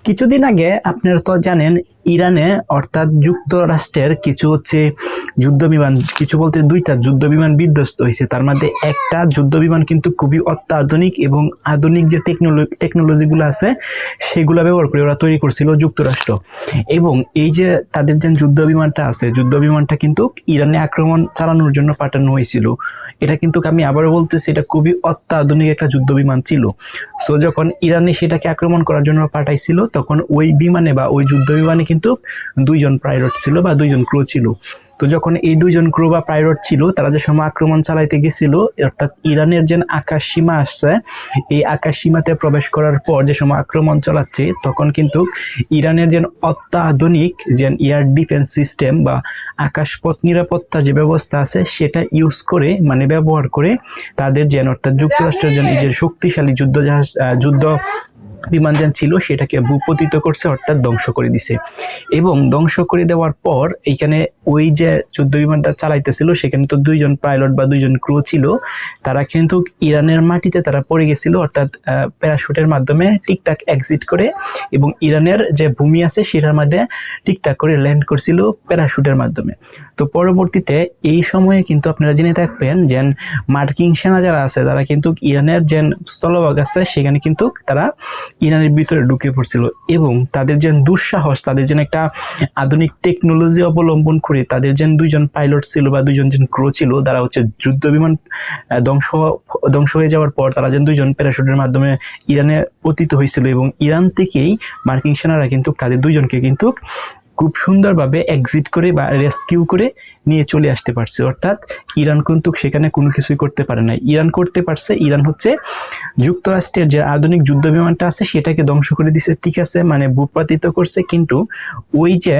কিছুদিন আগে আপনারা তো জানেন ইরানে অর্থাৎ যুক্তরাষ্ট্রের কিছু যুদ্ধবিমান, কিছু বলতে দুইটা যুদ্ধবিমান বিধ্বস্ত হয়েছে। তার মধ্যে একটা যুদ্ধবিমান কিন্তু খুবই অত্যাধুনিক এবং আধুনিক যে টেকনোলজিগুলো আছে সেগুলো ব্যবহার করে ওরা তৈরি করছিল যুক্তরাষ্ট্র। এবং এই যে তাদের যে যুদ্ধবিমানটা আছে, যুদ্ধবিমানটা কিন্তু ইরানে আক্রমণ চালানোর জন্য পাঠানো হয়েছিল। এটা কিন্তু আমি আবারও বলতেছি, এটা খুবই অত্যাধুনিক একটা যুদ্ধবিমান ছিল। সো যখন ইরানে সেটাকে আক্রমণ করার জন্য পাঠাইছিল, তখন ওই বিমানে বা ওই যুদ্ধবিমানে কিন্তু দুইজন পাইলট ছিল বা দুইজন ক্রু ছিল। তো যখন এই দুইজন ক্রু বা পাইলট ছিল, তারা যে সময় আক্রমণ চালাইতে গেছিল, অর্থাৎ ইরানের যে আকাশ সীমা আসছে, এই আকাশ সীমাতে প্রবেশ করার পর যে সময় আক্রমণ চালাচ্ছে, তখন কিন্তু ইরানের যে অত্যাধুনিক যে এয়ার ডিফেন্স সিস্টেম বা আকাশপথ নিরাপত্তা যে ব্যবস্থা আছে সেটা ইউজ করে, মানে ব্যবহার করে তাদের যে অর্থাৎ যুক্তরাষ্ট্রের যে নিজের শক্তিশালী যুদ্ধ বিমান যান ছিল সেটাকে ভূপতিত করছে, অর্থাৎ ধ্বংস করে দিছে। এবং ধ্বংস করে দেওয়ার পর এইখানে ওই যে যুদ্ধ বিমানটা চালাইতেছিল সেখানে তো দুইজন পাইলট বা দুইজন ক্রু ছিল, তারা কিন্তু ইরানের মাটিতে তারা পড়ে গেছিল, অর্থাৎ প্যারাশুটের মাধ্যমে ঠিকঠাক এক্সিট করে এবং ইরানের যে ভূমি আছে সেটার মধ্যে ঠিকঠাক করে ল্যান্ড করছিল প্যারাশুটের মাধ্যমে। তো পরবর্তীতে এই সময়ে কিন্তু আপনারা জেনে থাকবেন যে মার্কিন সেনা যারা আছে তারা কিন্তু ইরানের যে স্থলভাগ আছে সেখানে কিন্তু তারা ইরানের ভিতরে ঢুকে পড়ছিল এবং তাদের যে দুঃসাহস, তাদের যেন একটা আধুনিক টেকনোলজি অবলম্বন করে তাদের যে দুইজন পাইলট ছিল বা দুইজন যে ক্রু ছিল, তারা যুদ্ধ বিমান ধ্বংস হয়ে যাওয়ার পর তারা যে দুইজন প্যারাশুটের মাধ্যমে ইরানে পতিত হয়েছিল এবং ইরান থেকেই মার্কিন সেনারা কিন্তু তাদের দুইজনকে কিন্তু খুব সুন্দরভাবে এক্সিট করে বা রেস্কিউ করে নিয়ে চলে আসতে পারছে। অর্থাৎ ইরান কিন্তু সেখানে কোনো কিছুই করতে পারে না। ইরান করতে পারছে, ইরান যুক্তরাষ্ট্রের যে আধুনিক যুদ্ধ বিমানটা আছে সেটাকে ধ্বংস করে দিছে, ঠিক আছে, মানে ভূপাতিত করছে, কিন্তু ওই যে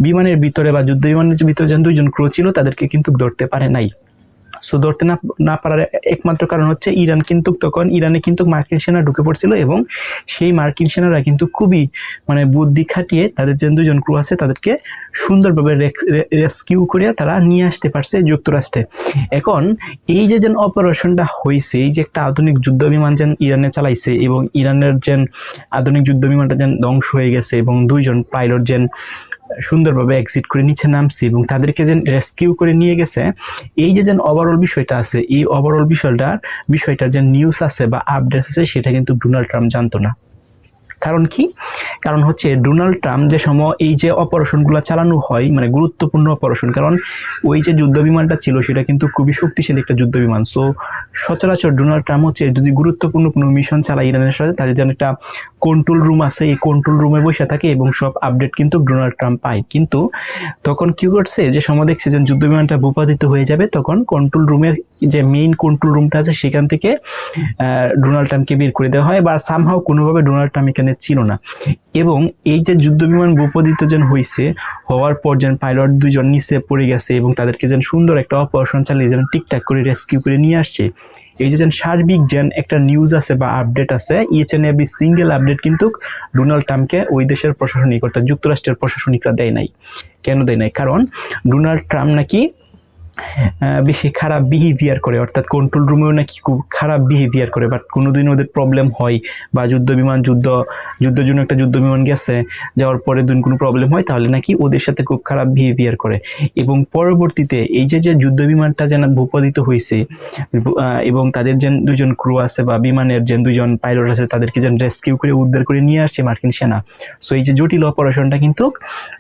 বিমানের ভিতরে বা যুদ্ধ বিমানের ভিতরে যে দুইজন ক্রু ছিল তাদেরকে কিন্তু ধরতে পারে নাই। সো ধরতে না পারার একমাত্র কারণ হচ্ছে ইরানে কিন্তু মার্কিন সেনা ঢুকে পড়ছিল এবং সেই মার্কিন সেনারা কিন্তু খুবই মানে বুদ্ধি খাটিয়ে তাদের যে দুজন ক্রু আছে তাদেরকে সুন্দরভাবে রেস্কিউ করে তারা নিয়ে আসতে পারছে যুক্তরাষ্ট্রে। এখন এই যে অপারেশনটা হয়েছে, এই যে একটা আধুনিক যুদ্ধ বিমান যেন ইরানে চালাইছে এবং ইরানের যে আধুনিক যুদ্ধ বিমানটা যেন ধ্বংস হয়ে গেছে এবং দুইজন পাইলট যেন সুন্দরভাবে এক্সিট করে নিচে নামছে এবং তাদেরকে যেন রেস্কিউ করে নিয়ে গেছে, এই যে ওভারঅল বিষয়টা আছে, এই ওভারঅল বিষয়টার যে নিউজ আছে বা আপডেটস আছে সেটা কিন্তু ডোনাল্ড ট্রাম্প জানতো না। কারণ কি? কারণ হচ্ছে ডোনাল্ড ট্রাম্প যে সময় এই যে অপারেশনগুলো চালানো হয়, মানে গুরুত্বপূর্ণ অপারেশন, কারণ ওই যে যুদ্ধ বিমানটা ছিল সেটা কিন্তু খুবই শক্তিশালী একটা যুদ্ধ বিমান। সো সচরাচর ডোনাল্ড ট্রাম্প যদি গুরুত্বপূর্ণ কোনো মিশন চালায় ইরানের সাথে, তাদের যেন একটা কন্ট্রোল রুম আছে, এই কন্ট্রোল রুমে বসে থাকে এবং সব আপডেট কিন্তু ডোনাল্ড ট্রাম্প পায়। কিন্তু তখন কি করছে, যে সময় দেখছে যে যুদ্ধ বিমানটা ভূপাতিত হয়ে যাবে, তখন কন্ট্রোল রুমের যে মেইন কন্ট্রোল রুমটা আছে সেখান থেকে ডোনাল্ড ট্রাম্পকে বের করে দেওয়া হয় বা সামহাও কোনোভাবে ডোনাল্ড ট্রাম্প এখানে ছিল না। এবং এই যে যুদ্ধ বিমান ভূপাতিত হওয়ার পর পাইলট দুইজন নিচে পড়ে গেছে এবং তাদেরকে সুন্দর একটা অপারেশন চালিয়ে ঠিকঠাক করে রেস্কিউ করে নিয়ে আসছে, এই যে সার্বিক একটা নিউজ আছে বা আপডেট আছে, each and every single update কিন্তু ডোনাল্ড ট্রাম্পকে ওই দেশের প্রশাসনিক অর্থাৎ যুক্তরাষ্ট্রের প্রশাসনিকরা দেয় নাই। কেন দেয় নাই? কারণ ডোনাল্ড ট্রাম্প নাকি বেশি খারাপ বিহেভিয়ার করে, অর্থাৎ কন্ট্রোল রুমেও নাকি খুব খারাপ বিহেভিয়ার করে। বাট কোনোদিন ওদের প্রবলেম হয় বা যুদ্ধের জন্য একটা যুদ্ধ বিমান গেছে, যাওয়ার পরে কোনো প্রবলেম হয়, তাহলে নাকি ওদের সাথে খুব খারাপ বিহেভিয়ার করে। এবং পরবর্তীতে এই যে যুদ্ধ বিমানটা ভূপাতিত হয়েছে এবং তাদের দুজন ক্রু আছে বা বিমানের দুজন পাইলট আছে, তাদেরকে রেস্কিউ করে উদ্ধার করে নিয়ে আসছে মার্কিন সেনা। সো এই যে জটিল অপারেশনটা কিন্তু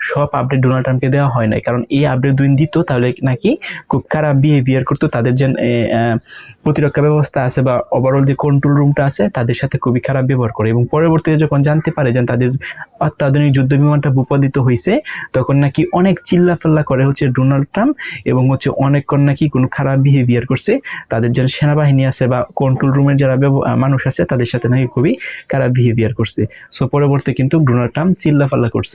সব আপডেট ডোনাল্ড ট্রাম্পকে দেওয়া হয় নাই, কারণ এই আপডেট দিত তাহলে নাকি খুব খারাপ বিহেভিয়ার করতো, তাদের প্রতিরক্ষা ব্যবস্থা আছে বা ওভারঅল যে কন্ট্রোল রুমটা আছে তাদের সাথে খুবই খারাপ ব্যবহার করে। এবং পরবর্তীতে যখন জানতে পারে যে তাদের অত্যাধুনিক যুদ্ধ বিমানটা ভূপাতিত হয়েছে, তখন নাকি অনেক চিল্লাফাল্লা করে ডোনাল্ড ট্রাম্প এবং অনেকক্ষণ নাকি কোনো খারাপ বিহেভিয়ার করছে তাদের সেনাবাহিনী আছে বা কন্ট্রোল রুমের যারা মানুষ আছে তাদের সাথে নাকি খুবই খারাপ বিহেভিয়ার করছে। সো পরবর্তী কিন্তু ডোনাল্ড ট্রাম্প চিল্লাফাল্লা করছে।